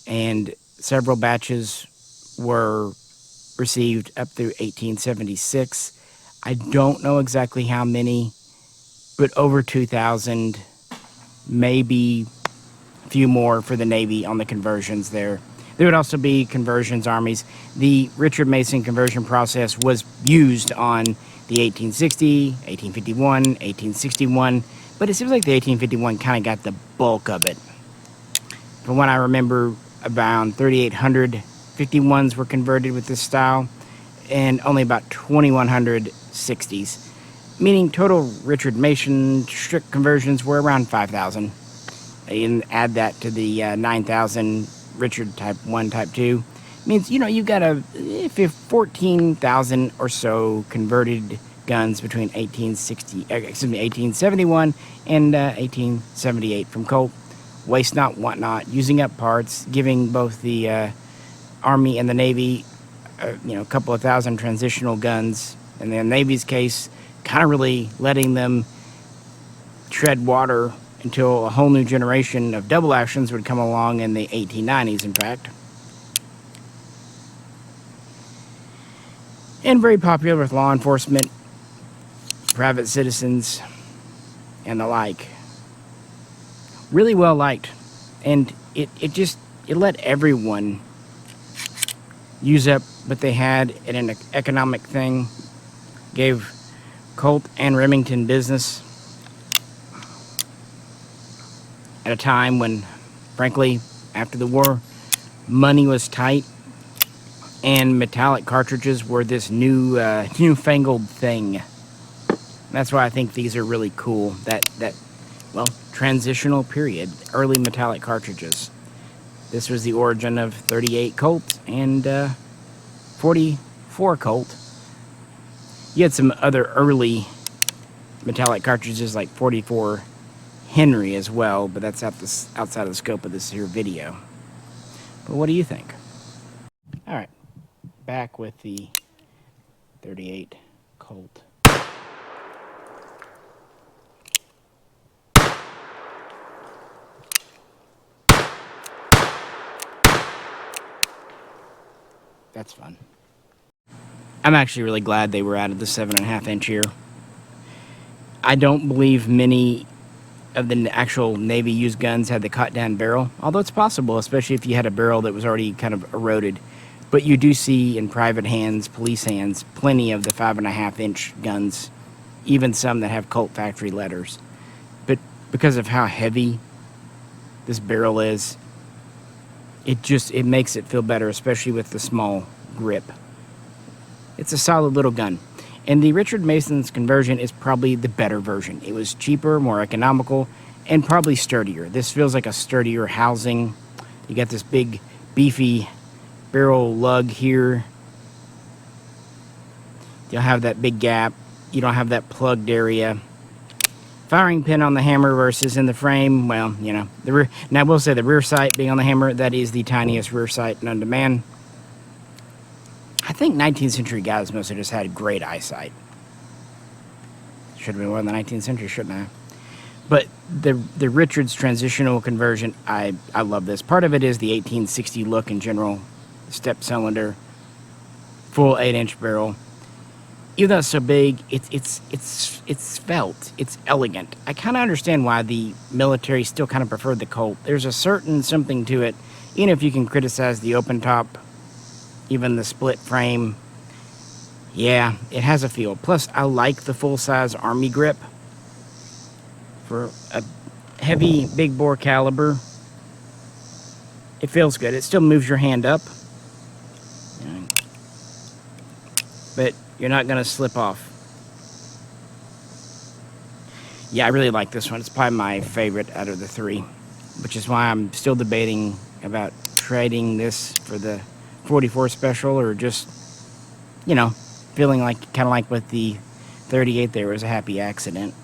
and several batches were received up through 1876. I don't know exactly how many but over 2,000, maybe a few more for the Navy on the conversions there. There would also be conversions armies. The Richard Mason conversion process was used on the 1860, 1851, 1861, but it seems like the 1851 kind of got the bulk of it. From what I remember, around 3,800 51s were converted with this style, and only about 2,100 60s, meaning total Richard Mason strict conversions were around 5,000. And add that to the 9,000 Richard Type 1, Type 2, means, you know, you've got 14,000 or so converted guns between 1871 and 1878 from Colt. Waste not, want not, using up parts, giving both the Army and the Navy, a couple of thousand transitional guns, and the Navy's case, kind of really letting them tread water until a whole new generation of double actions would come along in the 1890s, in fact. And very popular with law enforcement, private citizens, and the like. Really well liked. And it let everyone use up what they had in an economic thing. Gave Colt and Remington business at a time when, frankly, after the war, money was tight, and metallic cartridges were this newfangled thing. That's why I think these are really cool. That transitional period, early metallic cartridges. This was the origin of 38 Colt and 44 Colt. You had some other early metallic cartridges like 44 Henry as well, but that's outside of the scope of this here video. But what do you think? All right, back with the 38 Colt. That's fun. I'm actually really glad they were added the 7.5 inch here. I don't believe many of the actual Navy used guns had the cut down barrel, although it's possible, especially if you had a barrel that was already kind of eroded. But you do see in private hands, police hands, plenty of the 5.5 inch guns, even some that have Colt factory letters. But because of how heavy this barrel is, it makes it feel better, especially with the small grip. It's a solid little gun. And the Richard Mason's conversion is probably the better version. It was cheaper, more economical, and probably sturdier. This feels like a sturdier housing. You got this big, beefy barrel lug here. You'll have that big gap. You don't have that plugged area. Firing pin on the hammer versus in the frame, well, the rear. Now, I will say the rear sight being on the hammer, that is the tiniest rear sight known to man. I think 19th century guys must have just had great eyesight. Should have been one in the 19th century, shouldn't I? But the Richards transitional conversion, I love this. Part of it is the 1860 look in general. Step cylinder, full 8-inch barrel. Even though it's so big, it's svelte. It's elegant. I kind of understand why the military still kind of preferred the Colt. There's a certain something to it, even if you can criticize the open top, even the split frame. Yeah, it has a feel. Plus, I like the full-size Army grip for a heavy, big bore caliber. It feels good. It still moves your hand up, but you're not going to slip off. Yeah, I really like this one. It's probably my favorite out of the three, which is why I'm still debating about trading this for the 44 special, or just, feeling like, kind of like with the 38 there was a happy accident.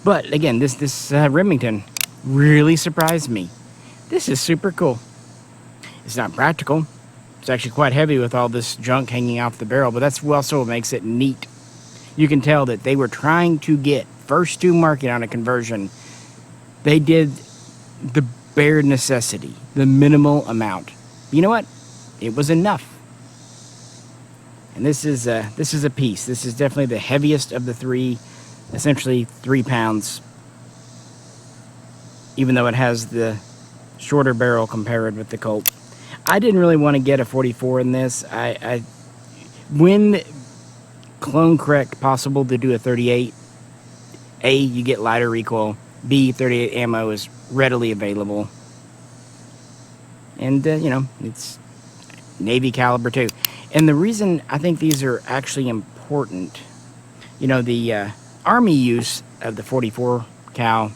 But again, this Remington really surprised me. This is super cool. It's not practical. It's actually quite heavy with all this junk hanging off the barrel, but that's also what makes it neat. You can tell that they were trying to get first to market on a conversion. They did the bare necessity, the minimal amount. You know what? It was enough. And this is a piece. This is definitely the heaviest of the three essentially 3 pounds, even though it has the shorter barrel compared with the Colt. I didn't really want to get a 44 in this. When clone correct possible to do a 38, A, you get lighter recoil, B, 38 ammo is readily available, and it's Navy caliber too. And the reason I think these are actually important, the Army use of the 44 cal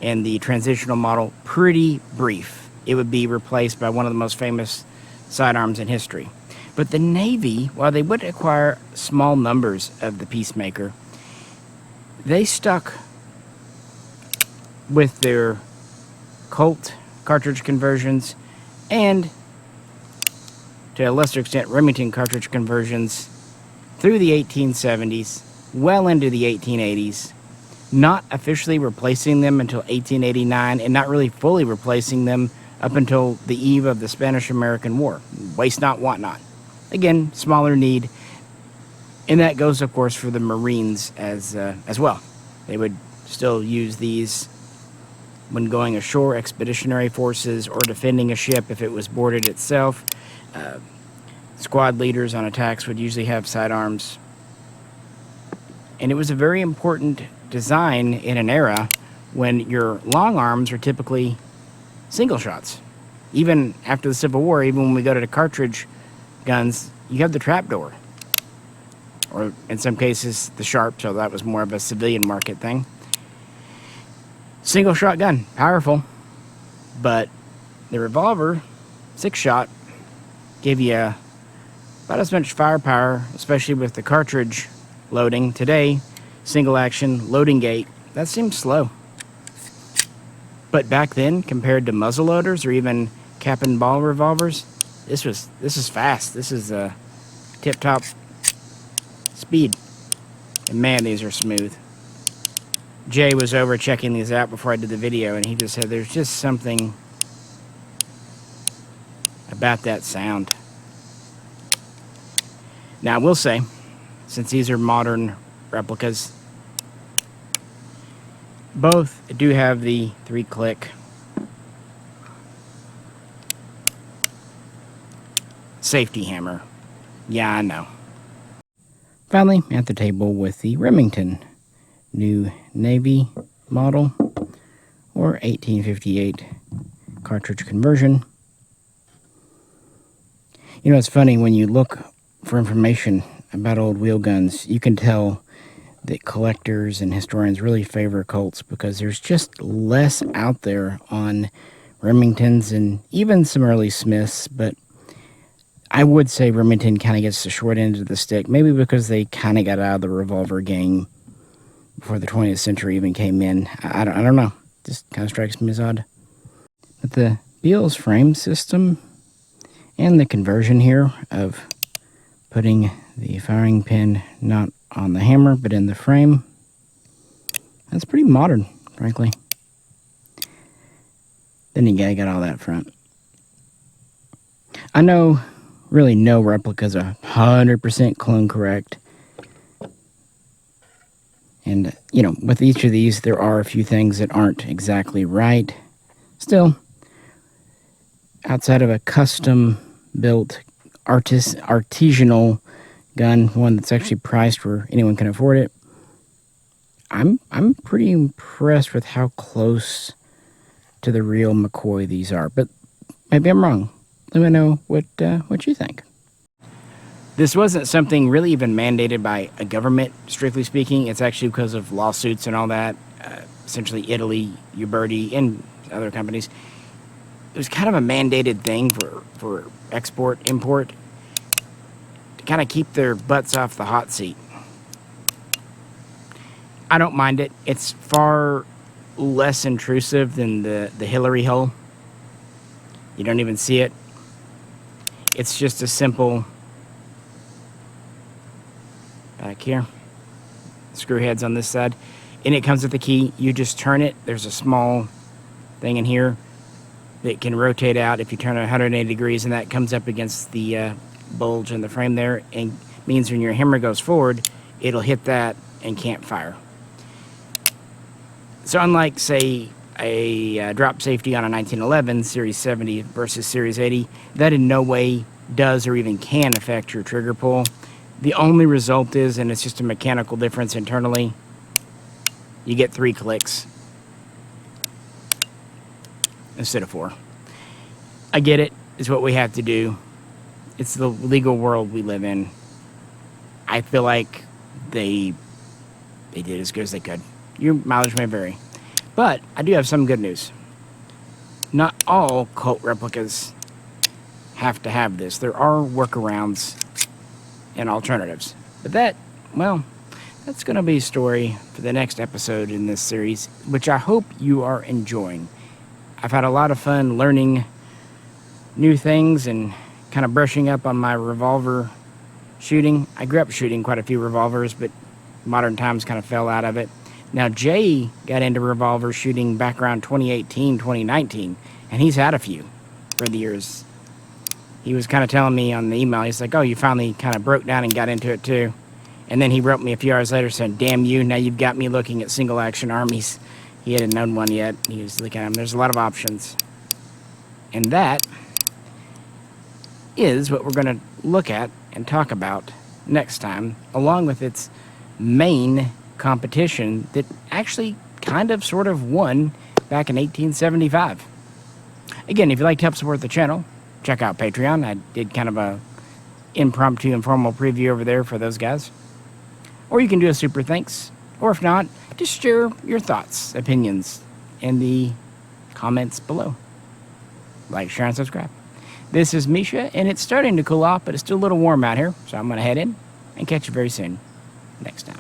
and the transitional model, pretty brief. It would be replaced by one of the most famous sidearms in history. But the Navy, while they would acquire small numbers of the Peacemaker, they stuck with their Colt cartridge conversions and, to a lesser extent, Remington cartridge conversions through the 1870s, well into the 1880s, not officially replacing them until 1889, and not really fully replacing them up until the eve of the Spanish-American War. Waste not, want not. Again, smaller need, and that goes, of course, for the Marines as well. They would still use these when going ashore, expeditionary forces, or defending a ship if it was boarded itself. Squad leaders on attacks would usually have sidearms. And it was a very important design in an era when your long arms are typically single shots. Even after the Civil War, even when we go to the cartridge guns, you have the trapdoor. Or in some cases, the sharp, so that was more of a civilian market thing. Single shot gun, powerful. But the revolver, 6-shot, gave you about as much firepower, especially with the cartridge loading. Today, single action, loading gate, that seems slow. But back then, compared to muzzle loaders or even cap and ball revolvers, this is fast. This is tip-top speed. And man, these are smooth. Jay was over checking these out before I did the video, and he just said there's just something about that sound. Now, I will say, since these are modern replicas, both do have the 3-click safety hammer. Yeah, I know. Finally, at the table with the Remington new Navy model, or 1858 cartridge conversion. It's funny, when you look for information about old wheel guns, you can tell that collectors and historians really favor Colts because there's just less out there on Remingtons and even some early Smiths, but I would say Remington kind of gets the short end of the stick, maybe because they kind of got out of the revolver game before the 20th century even came in. I don't know. Just kind of strikes me as odd. But the Beals frame system and the conversion here of putting the firing pin not on the hammer but in the frame, that's pretty modern, frankly. Then you gotta get all that front. I know really no replica's 100% clone correct. And, with each of these, there are a few things that aren't exactly right. Still, outside of a custom-built, artisanal gun, one that's actually priced where anyone can afford it, I'm pretty impressed with how close to the real McCoy these are. But maybe I'm wrong. Let me know what you think. This wasn't something really even mandated by a government, strictly speaking. It's actually because of lawsuits and all that. Essentially, Italy, Uberti, and other companies. It was kind of a mandated thing for export, import, to kind of keep their butts off the hot seat. I don't mind it. It's far less intrusive than the Hillary hole. You don't even see it. It's just a simple... back here, screw heads on this side, and it comes with the key. You just turn it. There's a small thing in here that can rotate out if you turn it 180 degrees, and that comes up against the bulge in the frame there, and means when your hammer goes forward, it'll hit that and can't fire. So unlike, say, a drop safety on a 1911 Series 70 versus Series 80, that in no way does or even can affect your trigger pull. The only result is, and it's just a mechanical difference internally, you get 3 clicks instead of 4. I get it. It's what we have to do. It's the legal world we live in. I feel like they did as good as they could. Your mileage may vary. But I do have some good news. Not all Colt replicas have to have this. There are workarounds and alternatives. But that, well, that's going to be a story for the next episode in this series, which I hope you are enjoying. I've had a lot of fun learning new things and kind of brushing up on my revolver shooting. I grew up shooting quite a few revolvers, but modern times kind of fell out of it. Now, Jay got into revolver shooting back around 2018, 2019, and he's had a few for the years. He was kind of telling me on the email, he's like, oh, you finally kind of broke down and got into it too. And then he wrote me a few hours later saying, damn you, now you've got me looking at single action armies. He hadn't known one yet. He was looking at them. There's a lot of options. And that is what we're going to look at and talk about next time, along with its main competition that actually kind of sort of won back in 1875. Again, if you'd like to help support the channel, check out Patreon. I did kind of a impromptu, informal preview over there for those guys. Or you can do a super thanks. Or if not, just share your thoughts, opinions in the comments below. Like, share, and subscribe. This is Misha, and it's starting to cool off, but it's still a little warm out here, so I'm going to head in and catch you very soon next time.